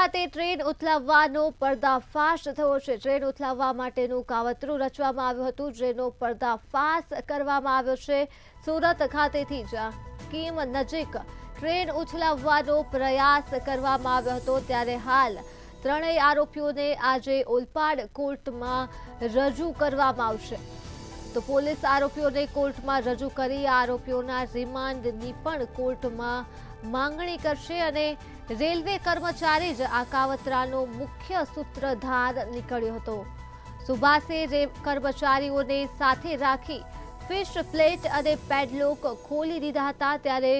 ખાતે ટ્રેન ઉથલાવવાનો પર્દાફાશ થયો છે। ટ્રેન ઉથલાવવા માટેનું કાવતરું રચવામાં આવ્યું હતું, જેનો પર્દાફાશ કરવામાં આવ્યો છે। સુરત ખાતેથી જ કીમ નજીક ટ્રેન ઉથલાવવાનો પ્રયાસ કરવામાં આવ્યો હતો, ત્યારે હાલ ત્રણેય આરોપીઓને આજે ઓલપાડ કોર્ટમાં રજૂ કરવામાં આવશે। તો પોલીસ આરોપીઓને કોર્ટમાં રજૂ કરી આરોપીઓના રિમાન્ડની પણ કોર્ટમાં માંગણી કરશે અને રેલવે કર્મચારી જ આ કાવતરાનો મુખ્ય સૂત્રધાર નીકળ્યો હતો। સુભાષે કર્મચારીઓને સાથે રાખી ફિશ પ્લેટ અને પેડલોક ખોલી દીધા હતા, ત્યારે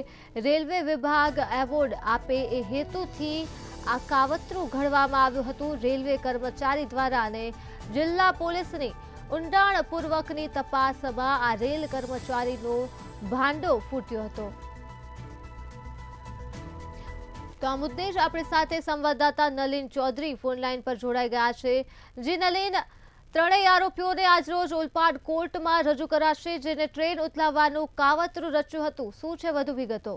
રેલવે વિભાગ એવોર્ડ આપે એ હેતુથી આ કાવતરું ઘડવામાં આવ્યું હતું। રેલવે કર્મચારી દ્વારા અને જિલ્લા પોલીસની ઊંડાણપૂર્વકની તપાસમાં આ રેલ કર્મચારીનો ભાંડો ફૂટ્યો હતો। તો આ મુદ્દે જ આપણી સાથે સંવાદદાતા નલિન ચૌધરી ફોનલાઈન પર જોડાઈ ગયા છે। જી નલિન, ત્રણેય આરોપીઓને આજરોજ ઓલપાડ કોર્ટમાં રજૂ કરાશે, જેને ટ્રેન ઉથલાવવાનું કાવતરું રચ્યું હતું। શું છે વધુ વિગતો?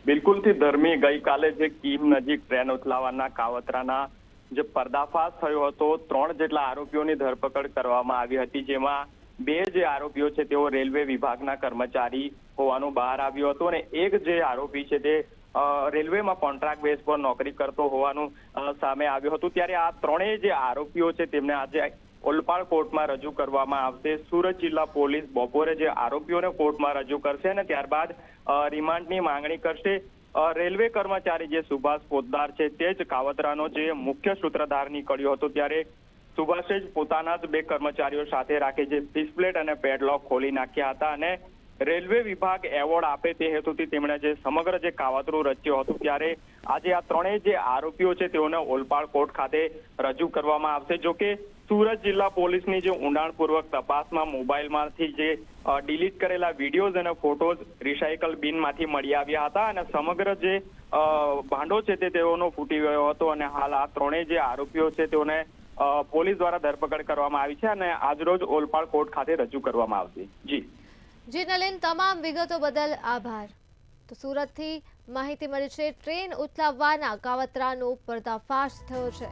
બિલકુલથી ધર્મી, ગઈકાલે જે કીમ નજીક ટ્રેન ઉથલાવવાના કાવતરાના જે પર્દાફાશ થયો હતો, 3 જેટલા આરોપીઓની ધરપકડ કરવામાં આવી હતી, જેમાં 2 જે આરોપીઓ છે તેઓ રેલવે વિભાગના કર્મચારી હોવાનું બહાર આવ્યું હતું અને એક જે આરોપી છે તે રેલવેમાં કોન્ટ્રાક્ટ બેઝ પર નોકરી કરતો હોવાનું સામે આવ્યું હતું। ત્યારે આ ત્રણેય જે આરોપીઓ છે તેમને આજે ઓલપાડ કોર્ટમાં રજૂ કરવામાં આવશે। સુરત જિલ્લા પોલીસ બપોરે જે આરોપીઓને કોર્ટમાં રજૂ કરશે અને ત્યારબાદ રિમાન્ડની માંગણી કરશે। રેલવે કર્મચારી જે સુભાષ પોદ્દાર છે તે જ કાવતરાનો જે મુખ્ય સૂત્રધાર નીકળ્યો હતો, ત્યારે સુભાષે જ પોતાના જ 2 કર્મચારીઓ સાથે રાખી જે ફિશ પ્લેટ અને પેડલોક ખોલી નાખ્યા હતા અને રેલવે વિભાગ એવોર્ડ આપે તે હેતુથી તેમણે જે સમગ્ર જે કાવતરું રચ્યો હતું, ત્યારે આજે આ ત્રણેય જે આરોપીઓ છે તેઓને ઓલપાડ કોર્ટ ખાતે રજૂ કરવામાં આવશે। જોકે સુરત જિલ્લા પોલીસની જે ઊંડાણપૂર્વક તપાસમાં મોબાઈલમાંથી જે ડિલીટ કરેલા વિડીયોઝ અને ફોટોઝ રિસાયકલ બિનમાંથી મળી આવ્યા હતા અને સમગ્ર જે ભાંડો છે તે તેઓનો ફૂટી ગયો હતો અને હાલ આ ત્રણેય જે આરોપીઓ છે તેઓને પોલીસ દ્વારા ધરપકડ કરવામાં આવી છે અને આજરોજ ઓલપાડ કોર્ટ ખાતે રજૂ કરવામાં આવશે। જી નલિન, તમામ વિગતો બદલ આભાર। તો સુરતથી માહિતી મળી છે, ટ્રેન ઉથલાવવાના કાવતરાનો પર્દાફાશ થયો છે।